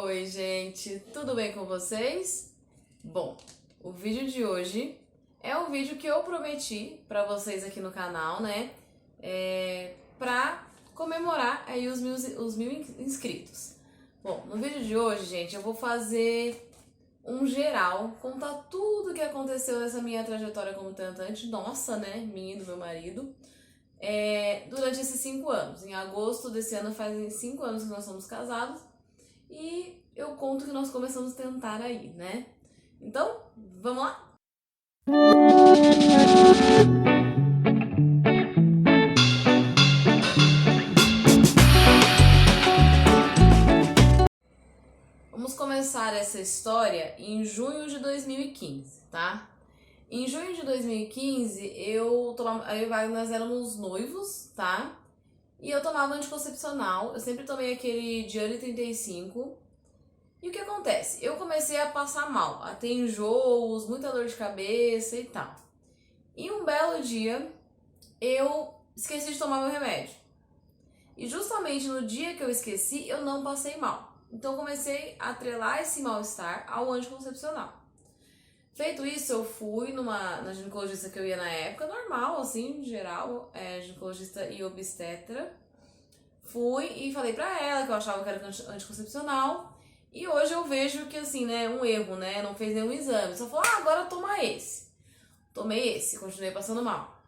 Oi, gente, tudo bem com vocês? Bom, o vídeo de hoje é um vídeo que eu prometi pra vocês aqui no canal, né? Pra comemorar aí os mil inscritos. Bom, no vídeo de hoje, gente, eu vou fazer um geral, contar tudo que aconteceu nessa minha trajetória como cantante, nossa, né? Minha e do meu marido. Durante esses 5 anos. Em agosto desse ano fazem 5 anos que nós somos casados e eu conto que nós começamos a tentar aí, né? Então, vamos lá? Vamos começar essa história em junho de 2015, tá? Em junho de 2015, nós éramos noivos, tá? E eu tomava anticoncepcional, eu sempre tomei aquele Diane 35. E o que acontece? Eu comecei a passar mal, a ter enjoos, muita dor de cabeça e tal. E um belo dia, eu esqueci de tomar meu remédio. E justamente no dia que eu esqueci, eu não passei mal. Então eu comecei a atrelar esse mal-estar ao anticoncepcional. Feito isso, eu fui na ginecologista que eu ia na época, normal, assim, em geral, ginecologista e obstetra. Fui e falei pra ela que eu achava que era anticoncepcional. E hoje eu vejo que, assim, né, um erro, né, não fez nenhum exame. Só falou, agora toma esse. Tomei esse, continuei passando mal.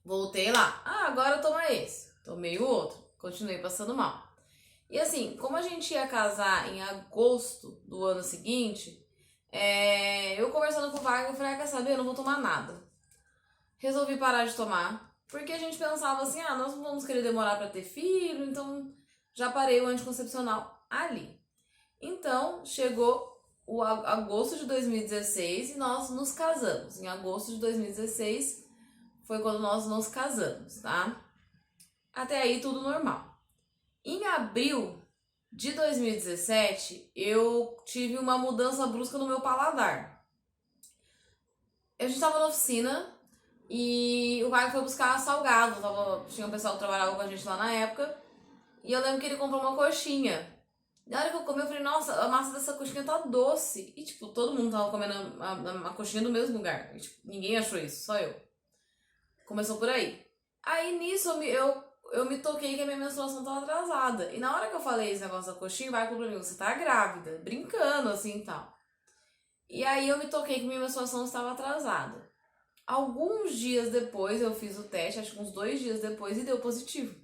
Voltei lá, agora toma esse. Tomei o outro, continuei passando mal. E assim, como a gente ia casar em agosto do ano seguinte, eu conversando com o Wagner, eu falei, quer saber, eu não vou tomar nada. Resolvi parar de tomar, porque a gente pensava assim, nós não vamos querer demorar pra ter filho, então já parei o anticoncepcional ali. Então, chegou o agosto de 2016 e nós nos casamos. Em agosto de 2016 foi quando nós nos casamos, tá? Até aí tudo normal. Em abril de 2017, eu tive uma mudança brusca no meu paladar. A gente tava na oficina e o Caio foi buscar salgado. Tinha um pessoal que trabalhava com a gente lá na época. E eu lembro que ele comprou uma coxinha. Na hora que eu comi, eu falei, nossa, a massa dessa coxinha tá doce. E, tipo, todo mundo tava comendo a coxinha do mesmo lugar. E, tipo, ninguém achou isso, só eu. Começou por aí. Aí, nisso, eu me toquei que a minha menstruação tava atrasada. E na hora que eu falei esse negócio da coxinha, vai pro pra mim, você tá grávida. Brincando, assim, e tal. E aí, eu me toquei que minha menstruação estava atrasada. Alguns dias depois, eu fiz o teste, acho que uns 2 dias depois, e deu positivo.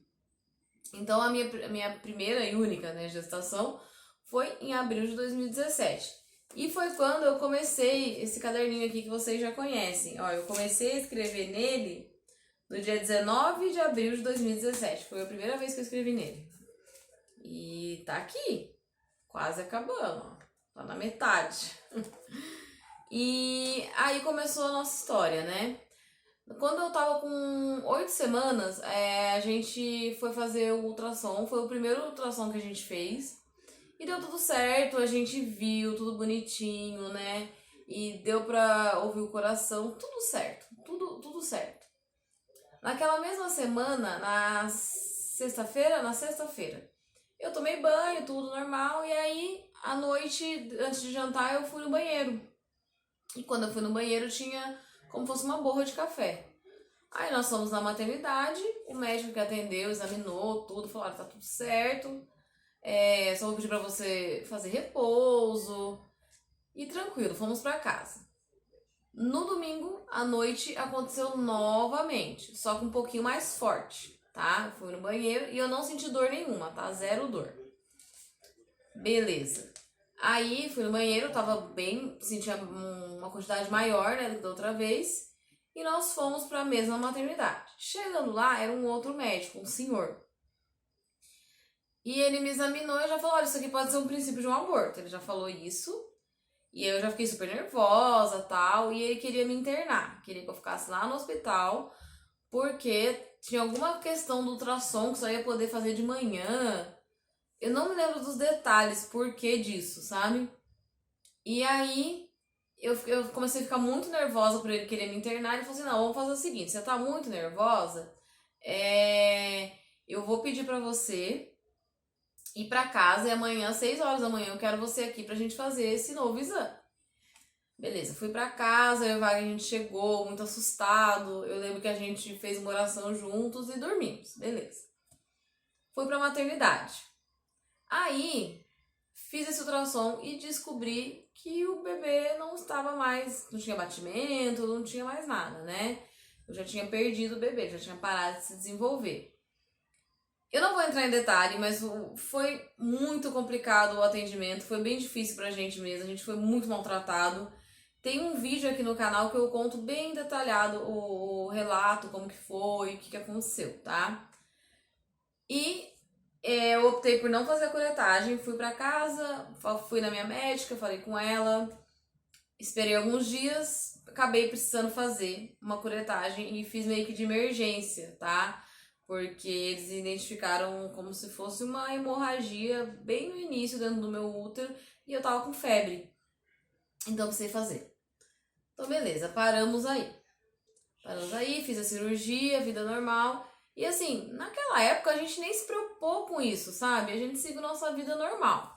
Então, a minha primeira e única, né, gestação foi em abril de 2017. E foi quando eu comecei esse caderninho aqui que vocês já conhecem. Ó, eu comecei a escrever nele no dia 19 de abril de 2017. Foi a primeira vez que eu escrevi nele. E tá aqui, quase acabando, ó. Tá na metade. E aí começou a nossa história, né? Quando eu tava com 8 semanas, a gente foi fazer o ultrassom. Foi o primeiro ultrassom que a gente fez. E deu tudo certo, a gente viu tudo bonitinho, né? E deu pra ouvir o coração, tudo certo. Tudo certo. Naquela mesma semana, na sexta-feira, eu tomei banho, tudo normal. E aí, à noite, antes de jantar, eu fui no banheiro. E quando eu fui no banheiro, tinha como fosse uma borra de café. Aí nós fomos na maternidade, o médico que atendeu, examinou tudo, falou, tá tudo certo, só vou pedir pra você fazer repouso e tranquilo, fomos pra casa. No domingo, à noite, aconteceu novamente, só que um pouquinho mais forte, tá? Eu fui no banheiro e eu não senti dor nenhuma, tá? Zero dor. Beleza. Aí fui no banheiro, tava bem, sentia uma quantidade maior, né, do que da outra vez. E nós fomos para a mesma maternidade. Chegando lá, era um outro médico, um senhor. E ele me examinou e já falou, olha, isso aqui pode ser um princípio de um aborto. Ele já falou isso. E eu já fiquei super nervosa, tal. E ele queria me internar. Queria que eu ficasse lá no hospital. Porque tinha alguma questão do ultrassom que só ia poder fazer de manhã. Eu não me lembro dos detalhes, por que disso, sabe? E aí eu comecei a ficar muito nervosa por ele querer me internar. Ele falou assim, não, vamos fazer o seguinte, você tá muito nervosa, eu vou pedir pra você ir pra casa e amanhã, às 6 horas da manhã, eu quero você aqui pra gente fazer esse novo exame. Beleza, fui pra casa, eu e o Wagner, a gente chegou muito assustado. Eu lembro que a gente fez uma oração juntos e dormimos. Beleza. Fui pra maternidade. Aí, fiz esse ultrassom e descobri que o bebê não estava mais, não tinha batimento, não tinha mais nada, né? Eu já tinha perdido o bebê, já tinha parado de se desenvolver. Eu não vou entrar em detalhe, mas foi muito complicado o atendimento, foi bem difícil pra gente mesmo, a gente foi muito maltratado. Tem um vídeo aqui no canal que eu conto bem detalhado o relato, como que foi, o que aconteceu, tá? E eu optei por não fazer a curetagem, fui pra casa, fui na minha médica, falei com ela, esperei alguns dias, acabei precisando fazer uma curetagem e fiz meio que de emergência, tá? Porque eles identificaram como se fosse uma hemorragia bem no início dentro do meu útero e eu tava com febre. Então precisei fazer. Então beleza, paramos aí. Paramos aí, fiz a cirurgia, vida normal. E assim, naquela época a gente nem se preocupou com isso, sabe? A gente seguiu nossa vida normal.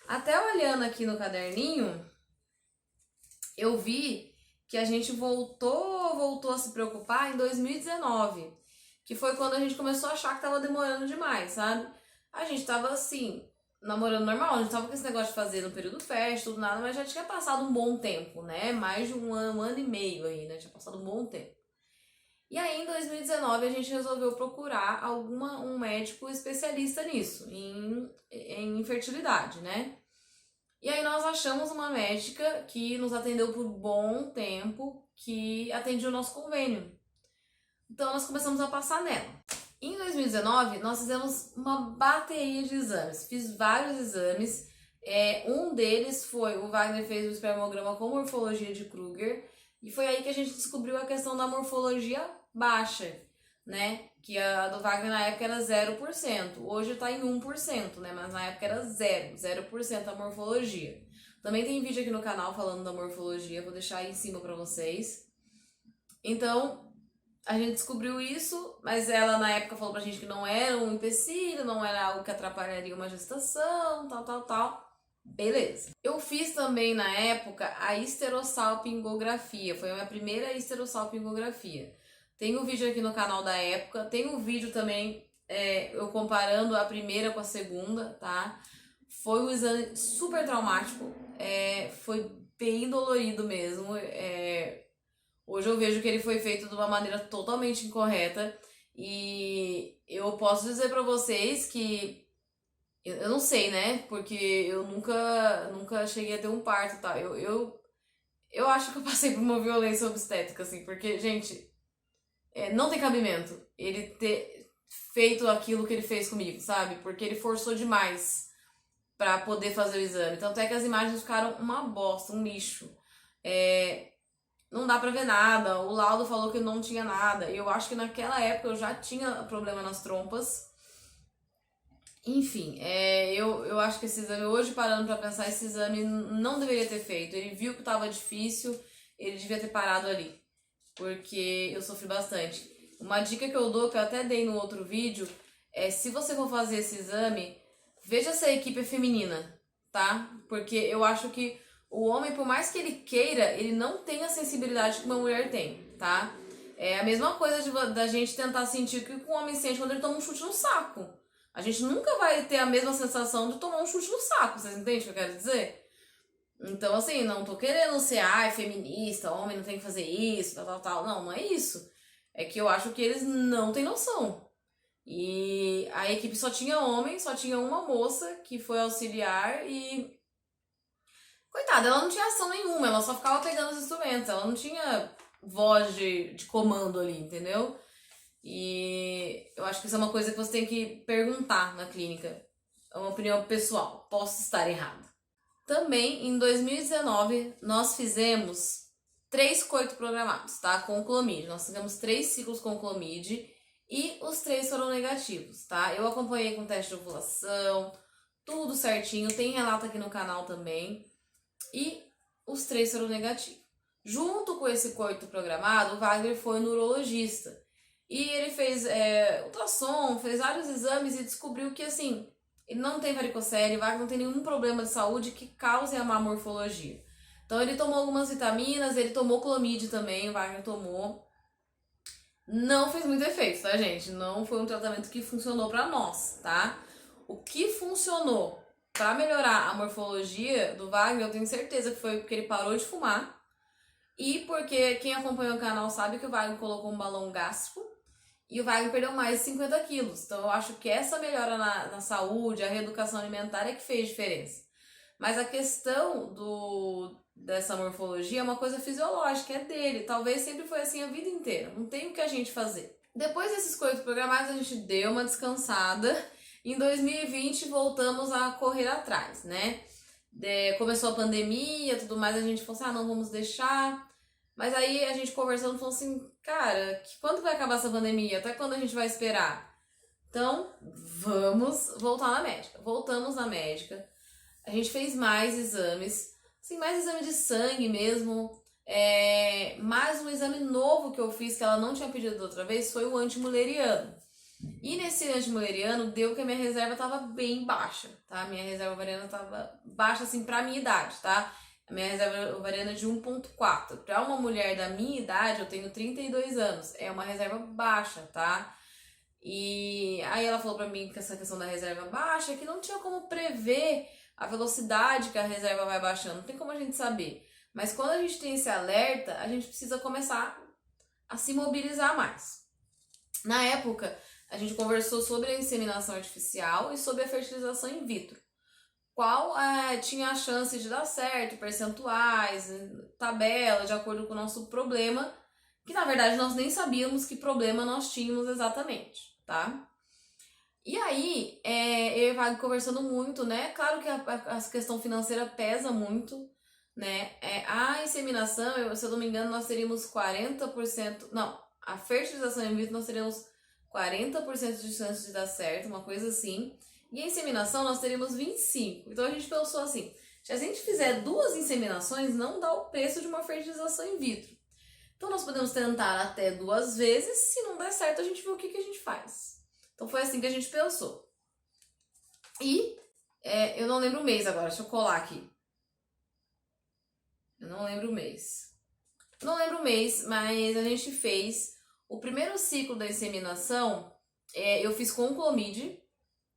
Até olhando aqui no caderninho, eu vi que a gente voltou a se preocupar em 2019, que foi quando a gente começou a achar que tava demorando demais, sabe? A gente tava assim, namorando normal, a gente tava com esse negócio de fazer no período fértil, tudo nada, mas já tinha passado um bom tempo, né? Mais de um ano e meio aí, né? Tinha passado um bom tempo. E aí, em 2019, a gente resolveu procurar um médico especialista nisso, em infertilidade, né? E aí nós achamos uma médica que nos atendeu por bom tempo, que atendia o nosso convênio. Então nós começamos a passar nela. Em 2019, nós fizemos uma bateria de exames. Fiz vários exames. Um deles foi, o Wagner fez o espermograma com morfologia de Kruger. E foi aí que a gente descobriu a questão da morfologia baixa, né? Que a do Wagner na época era 0%. Hoje tá em 1%, né? Mas na época era 0% a morfologia. Também tem vídeo aqui no canal falando da morfologia, vou deixar aí em cima pra vocês. Então, a gente descobriu isso, mas ela na época falou pra gente que não era um empecilho, não era algo que atrapalharia uma gestação, tal. Beleza. Eu fiz também na época a esterossalpingografia, foi a minha primeira esterossalpingografia. Tem um vídeo aqui no canal da época, tem um vídeo também eu comparando a primeira com a segunda, tá? Foi um exame super traumático, foi bem dolorido mesmo. Hoje eu vejo que ele foi feito de uma maneira totalmente incorreta e eu posso dizer pra vocês que eu não sei, né? Porque eu nunca cheguei a ter um parto, tá? Eu acho que eu passei por uma violência obstétrica, assim, porque, gente, não tem cabimento ele ter feito aquilo que ele fez comigo, sabe? Porque ele forçou demais pra poder fazer o exame. Tanto é que as imagens ficaram uma bosta, um lixo. Não dá pra ver nada, o laudo falou que não tinha nada. Eu acho que naquela época eu já tinha problema nas trompas. Enfim, eu acho que esse exame, hoje parando pra pensar, esse exame não deveria ter feito. Ele viu que tava difícil, ele devia ter parado ali, porque eu sofri bastante. Uma dica que eu dou, que eu até dei no outro vídeo, se você for fazer esse exame, veja se a equipe é feminina, tá? Porque eu acho que o homem, por mais que ele queira, ele não tem a sensibilidade que uma mulher tem, tá? É a mesma coisa da gente tentar sentir o que um homem sente quando ele toma um chute no saco. A gente nunca vai ter a mesma sensação de tomar um chute no saco, vocês entendem o que eu quero dizer? Então, assim, não tô querendo ser, feminista, homem não tem que fazer isso, tal. Não é isso. É que eu acho que eles não têm noção. E a equipe só tinha homem, só tinha uma moça que foi auxiliar e... Coitada, ela não tinha ação nenhuma, ela só ficava pegando os instrumentos, ela não tinha voz de comando ali, entendeu? E eu acho que isso é uma coisa que você tem que perguntar na clínica. É uma opinião pessoal, posso estar errada. Também, em 2019, nós fizemos 3 coitos programados, tá? Com Clomid. Nós fizemos 3 ciclos com Clomid e os 3 foram negativos, tá? Eu acompanhei com teste de ovulação, tudo certinho, tem relato aqui no canal também. E os 3 foram negativos. Junto com esse coito programado, o Wagner foi no urologista. E ele fez ultrassom, fez vários exames e descobriu que, assim, ele não tem varicocele, o Wagner não tem nenhum problema de saúde que cause a má morfologia. Então ele tomou algumas vitaminas, ele tomou Clomid também, o Wagner tomou. Não fez muito efeito, tá, gente? Não foi um tratamento que funcionou pra nós, tá? O que funcionou pra melhorar a morfologia do Wagner, eu tenho certeza que foi porque ele parou de fumar e porque quem acompanha o canal sabe que o Wagner colocou um balão gástrico e o Wagner perdeu mais de 50 quilos. Então eu acho que essa melhora na saúde, a reeducação alimentar é que fez diferença. Mas a questão dessa morfologia é uma coisa fisiológica, é dele. Talvez sempre foi assim a vida inteira. Não tem o que a gente fazer. Depois desses coisas programados, a gente deu uma descansada. Em 2020 voltamos a correr atrás, né? Começou a pandemia, tudo mais, a gente falou assim, não vamos deixar. Mas aí a gente conversando falou assim, cara, quando vai acabar essa pandemia? Até quando a gente vai esperar? Então, vamos voltar na médica. Voltamos na médica. A gente fez mais exames, assim, mais exame de sangue mesmo. Mais um exame novo que eu fiz, que ela não tinha pedido da outra vez, foi o antimuleriano. E nesse antimuleriano deu que a minha reserva estava bem baixa, tá? Minha reserva ovariana estava baixa, assim, pra minha idade, tá? A minha reserva ovariana é de 1,4. Pra uma mulher da minha idade, eu tenho 32 anos, é uma reserva baixa, tá? E aí ela falou pra mim que essa questão da reserva baixa, que não tinha como prever a velocidade que a reserva vai baixando, não tem como a gente saber. Mas quando a gente tem esse alerta, a gente precisa começar a se mobilizar mais. Na época, a gente conversou sobre a inseminação artificial e sobre a fertilização in vitro. Qual tinha a chance de dar certo, percentuais, tabela, de acordo com o nosso problema, que na verdade nós nem sabíamos que problema nós tínhamos exatamente, tá? E aí, eu e o Wagner conversando muito, né? Claro que a questão financeira pesa muito, né? A inseminação, se eu não me engano, nós teríamos 40%. Não, a fertilização in vitro nós teríamos 40% de chance de dar certo, uma coisa assim. E a inseminação nós teríamos 25%. Então a gente pensou assim: se a gente fizer 2 inseminações, não dá o preço de uma fertilização in vitro. Então nós podemos tentar até 2 vezes, se não der certo, a gente vê o que a gente faz. Então foi assim que a gente pensou. E eu não lembro o mês agora, deixa eu colar aqui. Eu não lembro o mês. Não lembro o mês, mas a gente fez o primeiro ciclo da inseminação, eu fiz com Clomid,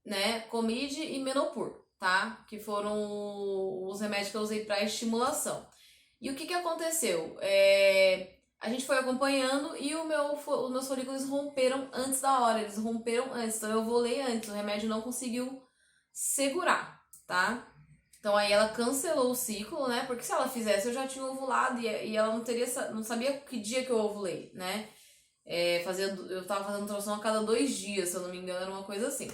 né? Clomid e Menopur, tá? Que foram os remédios que eu usei para estimulação. E o que aconteceu? A gente foi acompanhando e os meus folículos romperam antes da hora, eles romperam antes, então eu ovulei antes, o remédio não conseguiu segurar, tá? Então aí ela cancelou o ciclo, né? Porque se ela fizesse, eu já tinha ovulado e ela não sabia que dia que eu ovulei, né? Eu tava fazendo ultrassom a cada 2 dias, se eu não me engano, era uma coisa assim.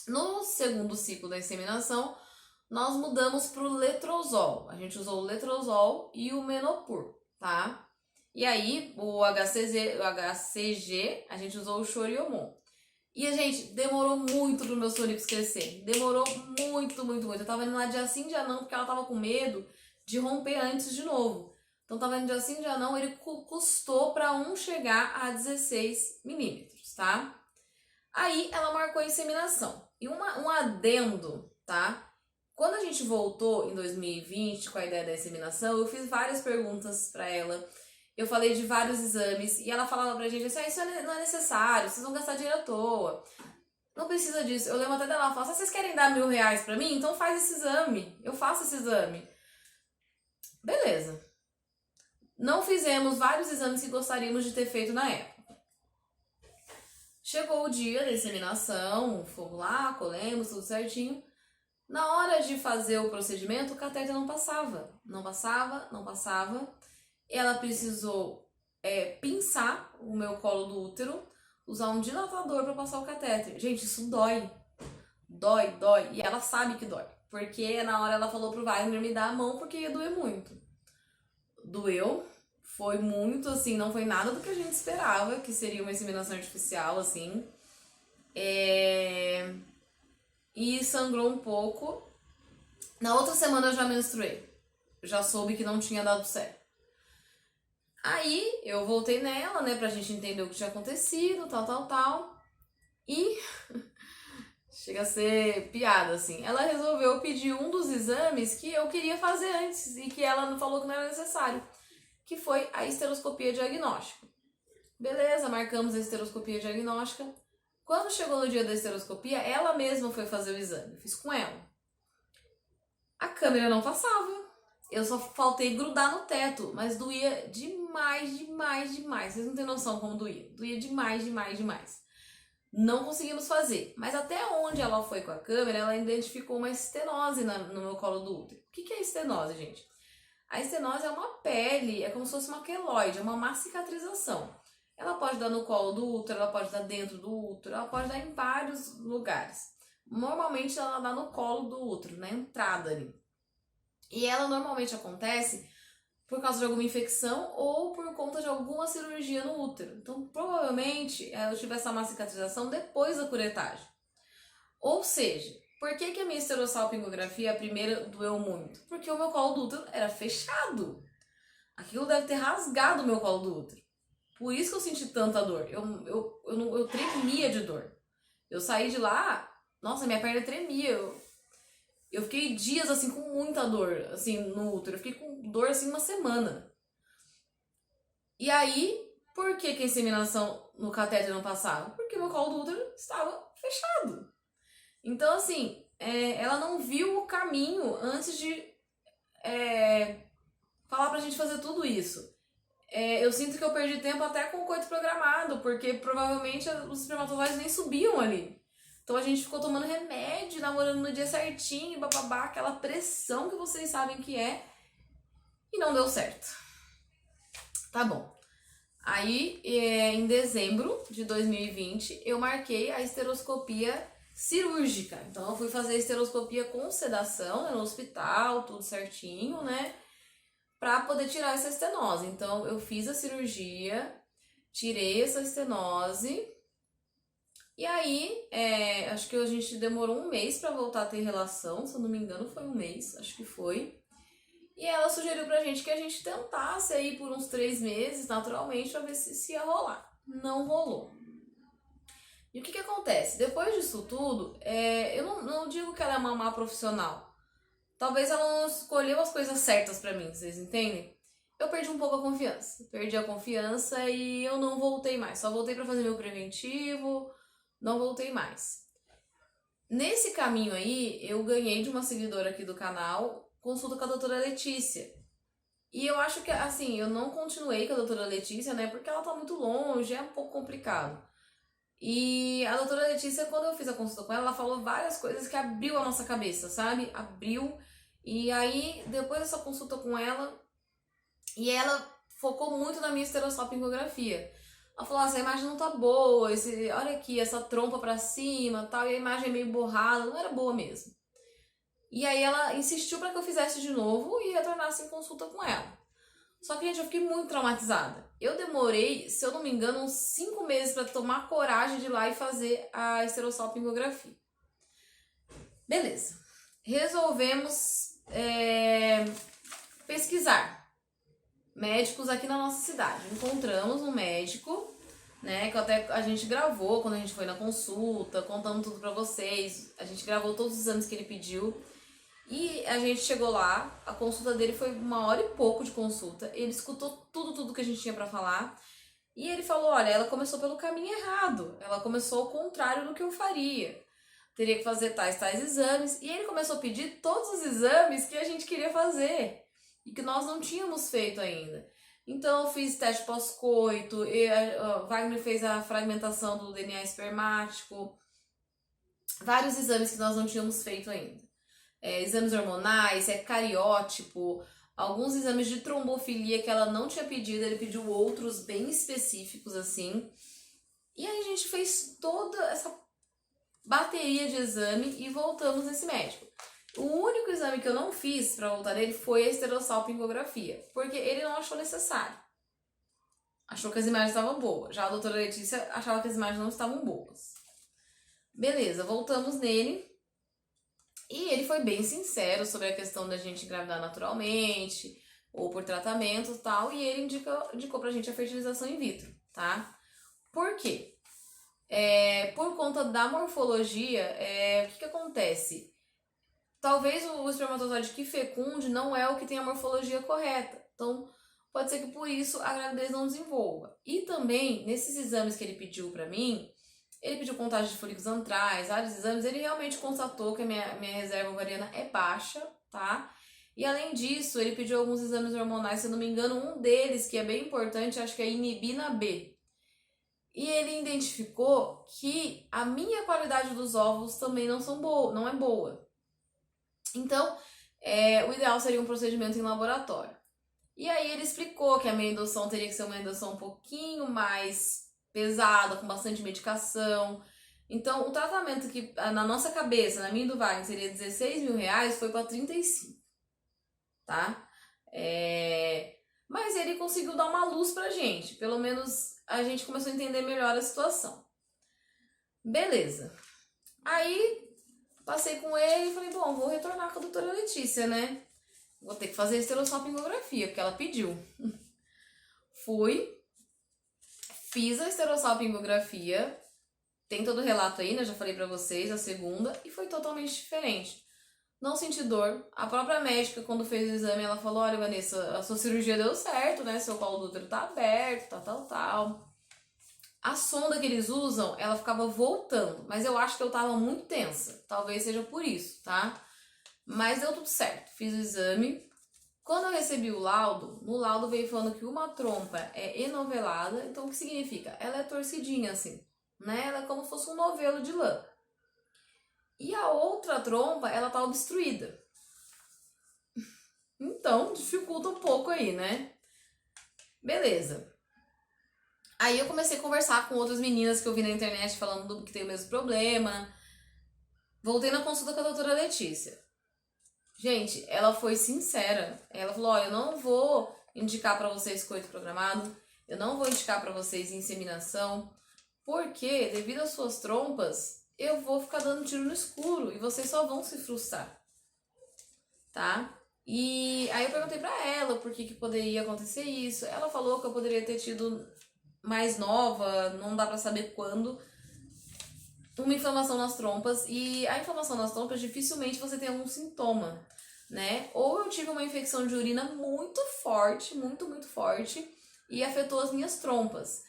No segundo ciclo da inseminação, nós mudamos pro letrozol. A gente usou o letrozol e o Menopur, tá? E aí, o HCG, a gente usou o Choriomon. E, gente, demorou muito pro meus folículos crescer. Demorou muito, muito, muito. Eu tava indo lá dia sim, dia não, porque ela tava com medo de romper antes de novo. Então, tava indo dia sim, dia não, ele custou pra um chegar a 16 milímetros, tá? Aí, ela marcou a inseminação. E um adendo, tá? Quando a gente voltou em 2020 com a ideia da inseminação, eu fiz várias perguntas pra ela. Eu falei de vários exames e ela falava pra gente assim, isso não é necessário, vocês vão gastar dinheiro à toa. Não precisa disso. Eu lembro até dela, ela falava, vocês querem dar R$1.000 pra mim? Então faz esse exame. Eu faço esse exame. Beleza. Não fizemos vários exames que gostaríamos de ter feito na época. Chegou o dia da inseminação, fomos lá, colhemos, tudo certinho. Na hora de fazer o procedimento, o catéter não passava. Não passava, não passava. Ela precisou pinçar o meu colo do útero, usar um dilatador para passar o catéter. Gente, isso dói. Dói, dói. E ela sabe que dói. Porque na hora ela falou pro Wagner me dar a mão porque ia doer muito. Doeu. Foi muito, assim, não foi nada do que a gente esperava, que seria uma inseminação artificial, assim. E sangrou um pouco. Na outra semana eu já menstruei. Já soube que não tinha dado certo. Aí eu voltei nela, né, pra gente entender o que tinha acontecido, tal. E chega a ser piada, assim. Ela resolveu pedir um dos exames que eu queria fazer antes e que ela falou que não era necessário, que foi a esteroscopia diagnóstica. Beleza, marcamos a esteroscopia diagnóstica. Quando chegou no dia da esteroscopia, ela mesma foi fazer o exame. Eu fiz com ela. A câmera não passava. Eu só faltei grudar no teto, mas doía demais, demais, demais. Vocês não têm noção como doía. Doía demais, demais, demais. Não conseguimos fazer. Mas até onde ela foi com a câmera, ela identificou uma estenose no meu colo do útero. O que é estenose, gente? A estenose é uma pele, é como se fosse uma queloide, é uma má cicatrização. Ela pode dar no colo do útero, ela pode dar dentro do útero, ela pode dar em vários lugares. Normalmente ela dá no colo do útero, na entrada ali. E ela normalmente acontece por causa de alguma infecção ou por conta de alguma cirurgia no útero. Então, provavelmente, eu tive essa má cicatrização depois da curetagem. Ou seja, por que a minha esterossalpingografia, a primeira, doeu muito? Porque o meu colo do útero era fechado. Aquilo deve ter rasgado o meu colo do útero. Por isso que eu senti tanta dor. Eu tremia de dor. Eu saí de lá, nossa, minha perna tremia. Eu fiquei dias, assim, com muita dor, assim, no útero. Eu fiquei com dor, assim, uma semana. E aí, por que a inseminação no catéter não passava? Porque meu colo do útero estava fechado. Então, assim, ela não viu o caminho antes de falar pra gente fazer tudo isso. Eu sinto que eu perdi tempo até com o coito programado, porque provavelmente os espermatozoides nem subiam ali. Então a gente ficou tomando remédio, namorando no dia certinho, bababá, aquela pressão que vocês sabem que é, e não deu certo. Tá bom. Aí, em dezembro de 2020, eu marquei a esteroscopia cirúrgica. Então eu fui fazer a esteroscopia com sedação, né, no hospital, tudo certinho, né? Pra poder tirar essa estenose. Então eu fiz a cirurgia, tirei essa estenose. E aí, acho que a gente demorou um mês pra voltar a ter relação, se eu não me engano foi um mês, acho que foi. E ela sugeriu pra gente que a gente tentasse aí por uns 3 meses, naturalmente, pra ver se ia rolar. Não rolou. E o que acontece? Depois disso tudo, eu não digo que ela é uma má profissional. Talvez ela não escolheu as coisas certas pra mim, vocês entendem? Eu perdi um pouco a confiança. Perdi a confiança e eu não voltei mais. Só voltei pra fazer meu preventivo, não voltei mais. Nesse caminho aí, eu ganhei de uma seguidora aqui do canal consulta com a doutora Letícia. E eu acho que, assim, eu não continuei com a doutora Letícia, né? Porque ela tá muito longe, é um pouco complicado. E a doutora Letícia, quando eu fiz a consulta com ela, ela falou várias coisas que abriu a nossa cabeça, sabe? Abriu. E aí, depois dessa consulta com ela, e ela focou muito na minha esterossalpingografia. Ela falou, essa imagem não tá boa, olha aqui, essa trompa pra cima, tal, e a imagem é meio borrada, não era boa mesmo. E aí ela insistiu para que eu fizesse de novo e retornasse em consulta com ela. Só que, gente, eu fiquei muito traumatizada. Eu demorei, se eu não me engano, uns 5 meses para tomar coragem de ir lá e fazer a esterossalpingografia. Beleza. Resolvemos pesquisar médicos aqui na nossa cidade. Encontramos um médico, né, que até a gente gravou quando a gente foi na consulta, contando tudo pra vocês. A gente gravou todos os exames que ele pediu. E a gente chegou lá, a consulta dele foi 1 hora e pouco de consulta. Ele escutou tudo que a gente tinha pra falar. E ele falou, olha, ela começou pelo caminho errado. Ela começou ao contrário do que eu faria. Teria que fazer tais exames. E ele começou a pedir todos os exames que a gente queria fazer. E que nós não tínhamos feito ainda. Então eu fiz teste pós-coito. Wagner fez a fragmentação do DNA espermático. Vários exames que nós não tínhamos feito ainda. Exames hormonais, cariótipo, alguns exames de trombofilia que ela não tinha pedido, ele pediu outros bem específicos assim. E aí a gente fez toda essa bateria de exame e voltamos nesse médico. O único exame que eu não fiz para voltar nele foi a esterossalpingografia, porque ele não achou necessário. Achou que as imagens estavam boas. Já a doutora Letícia achava que as imagens não estavam boas. Beleza, voltamos nele. E ele foi bem sincero sobre a questão da gente engravidar naturalmente, ou por tratamento e tal, e ele indicou pra gente a fertilização in vitro, tá? Por quê? por conta da morfologia, o que acontece? Talvez o espermatozoide que fecunde não é o que tem a morfologia correta. Então, pode ser que por isso a gravidez não desenvolva. E também, nesses exames que ele pediu pra mim, ele pediu contagem de folículos antrais, vários exames, ele realmente constatou que a minha reserva ovariana é baixa, tá? E além disso, ele pediu alguns exames hormonais, se eu não me engano, um deles, que é bem importante, acho que é a inibina B. E ele identificou que a minha qualidade dos óvulos também não é boa. Então, o ideal seria um procedimento em laboratório. E aí ele explicou que a minha indução teria que ser uma indução um pouquinho mais pesada, com bastante medicação. Então, o tratamento que na nossa cabeça, na minha e do Wagner, seria 16 mil reais, foi para 35, tá? Mas ele conseguiu dar uma luz pra gente. Pelo menos a gente começou a entender melhor a situação. Beleza. Aí, passei com ele e falei, bom, vou retornar com a doutora Letícia, né? Vou ter que fazer esterossalpingografia, porque ela pediu. Fui, fiz a esterossalpingografia, tem todo o relato aí, né? Já falei pra vocês, a segunda, e foi totalmente diferente. Não senti dor. A própria médica, quando fez o exame, ela falou, olha, Vanessa, a sua cirurgia deu certo, né? Seu colo do útero tá aberto, tal. A sonda que eles usam, ela ficava voltando, mas eu acho que eu tava muito tensa. Talvez seja por isso, tá? Mas deu tudo certo. Fiz o exame. Quando eu recebi o laudo, no laudo veio falando que uma trompa é enovelada. Então o que significa? Ela é torcidinha assim, né? Ela é como se fosse um novelo de lã. E a outra trompa, ela tá obstruída. Então dificulta um pouco aí, né? Beleza. Aí eu comecei a conversar com outras meninas que eu vi na internet falando que tem o mesmo problema. Voltei na consulta com a doutora Letícia. Gente, ela foi sincera. Ela falou, olha, eu não vou indicar pra vocês coito programado, eu não vou indicar pra vocês inseminação, porque devido às suas trompas, eu vou ficar dando tiro no escuro e vocês só vão se frustrar, tá? E aí eu perguntei pra ela por que poderia acontecer isso. Ela falou que eu poderia ter tido mais nova, não dá pra saber quando, uma inflamação nas trompas. E a inflamação nas trompas, dificilmente você tem algum sintoma, né? Ou eu tive uma infecção de urina muito forte, muito forte, e afetou as minhas trompas.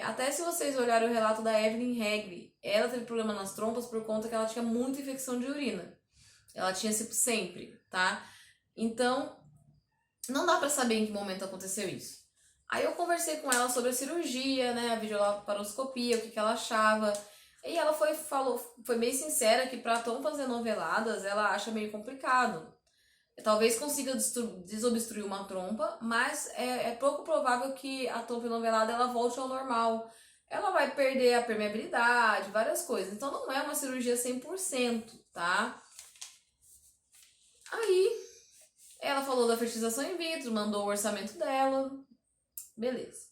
Até se vocês olharem o relato da Evelyn Regli, ela teve problema nas trompas por conta que ela tinha muita infecção de urina. Ela tinha sempre, tá? Então, não dá pra saber em que momento aconteceu isso. Aí eu conversei com ela sobre a cirurgia, né, a videolaparoscopia, o que ela achava. E ela foi bem sincera que para trompas enoveladas ela acha meio complicado. Talvez consiga desobstruir uma trompa, mas é pouco provável que a trompa enovelada ela volte ao normal. Ela vai perder a permeabilidade, várias coisas. Então não é uma cirurgia 100%, tá? Aí ela falou da fertilização in vitro, mandou o orçamento dela. Beleza.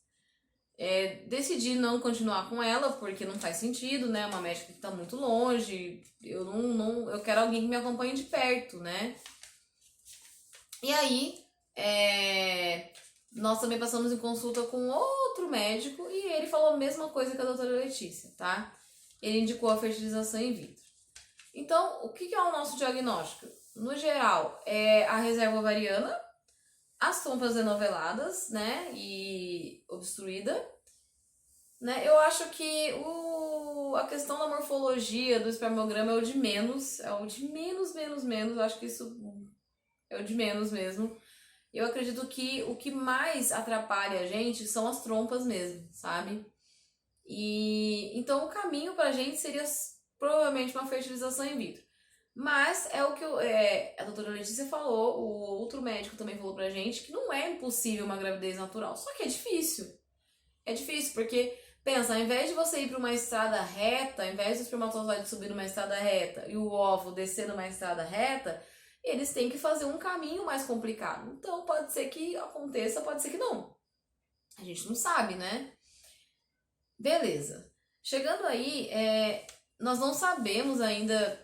Decidi não continuar com ela, porque não faz sentido, né? Uma médica que tá muito longe. Eu quero alguém que me acompanhe de perto, né? E aí, nós também passamos em consulta com outro médico e ele falou a mesma coisa que a doutora Letícia, tá? Ele indicou a fertilização in vitro. Então, o que é o nosso diagnóstico? No geral, é a reserva ovariana, as trompas enoveladas, né, e obstruída, né? Eu acho que a questão da morfologia do espermograma é o de menos, menos, acho que isso é o de menos mesmo. Eu acredito que o que mais atrapalha a gente são as trompas mesmo, sabe? E então o caminho pra gente seria provavelmente uma fertilização in vitro. Mas é o que a doutora Letícia falou, o outro médico também falou pra gente, que não é impossível uma gravidez natural, só que é difícil. É difícil, porque, pensa, ao invés de você ir pra uma estrada reta, ao invés do espermatozoide subir numa estrada reta e o óvulo descer numa estrada reta, eles têm que fazer um caminho mais complicado. Então, pode ser que aconteça, pode ser que não. A gente não sabe, né? Beleza. Chegando aí, nós não sabemos ainda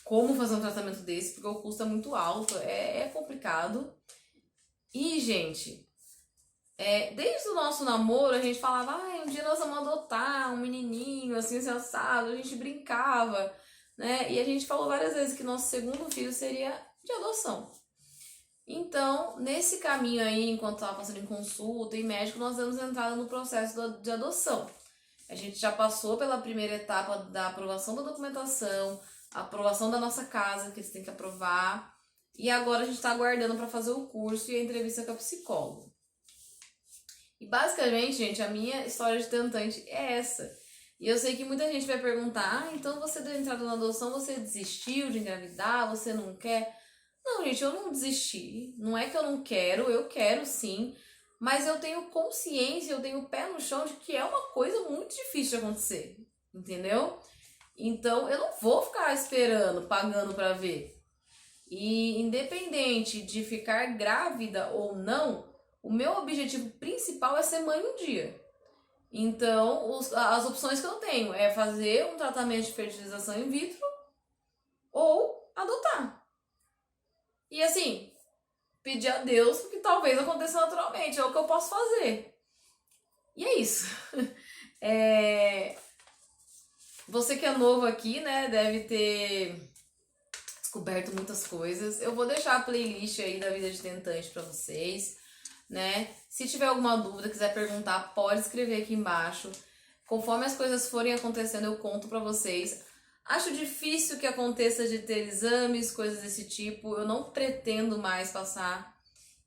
como fazer um tratamento desse, porque o custo é muito alto, é complicado. E, gente, Desde o nosso namoro, a gente falava, um dia nós vamos adotar um menininho, assim, assado, a gente brincava, né? E a gente falou várias vezes que nosso segundo filho seria de adoção. Então, nesse caminho aí, enquanto estava passando em consulta e médico, nós demos entrada no processo de adoção. A gente já passou pela primeira etapa da aprovação da documentação, a aprovação da nossa casa, que eles têm que aprovar, e agora a gente está aguardando para fazer o curso e a entrevista com a psicóloga. E basicamente, gente, a minha história de tentante é essa. E eu sei que muita gente vai perguntar, então você deu entrada na adoção, você desistiu de engravidar, você não quer? Não, gente, eu não desisti. Não é que eu quero sim. Mas eu tenho consciência, eu tenho o pé no chão de que é uma coisa muito difícil de acontecer. Entendeu? Então eu não vou ficar esperando, pagando pra ver. E independente de ficar grávida ou não, o meu objetivo principal é ser mãe um dia. Então, as opções que eu tenho é fazer um tratamento de fertilização in vitro ou adotar. E assim, pedir a Deus que talvez aconteça naturalmente, é o que eu posso fazer. E é isso. Você que é novo aqui, né, deve ter descoberto muitas coisas. Eu vou deixar a playlist aí da Vida de Tentante pra vocês, né? Se tiver alguma dúvida, quiser perguntar, pode escrever aqui embaixo. Conforme as coisas forem acontecendo, eu conto pra vocês. Acho difícil que aconteça de ter exames, coisas desse tipo. Eu não pretendo mais passar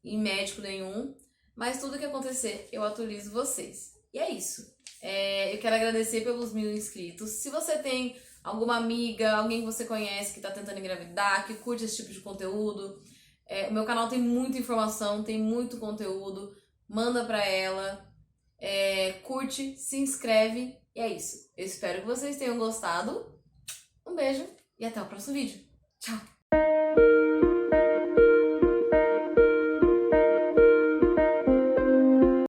em médico nenhum, mas tudo que acontecer, eu atualizo vocês. E é isso. Eu quero agradecer pelos 1000 inscritos. Se você tem alguma amiga, alguém que você conhece que tá tentando engravidar, que curte esse tipo de conteúdo, o meu canal tem muita informação, tem muito conteúdo, manda pra ela, curte, se inscreve, e é isso. Eu espero que vocês tenham gostado. Um beijo e até o próximo vídeo. Tchau!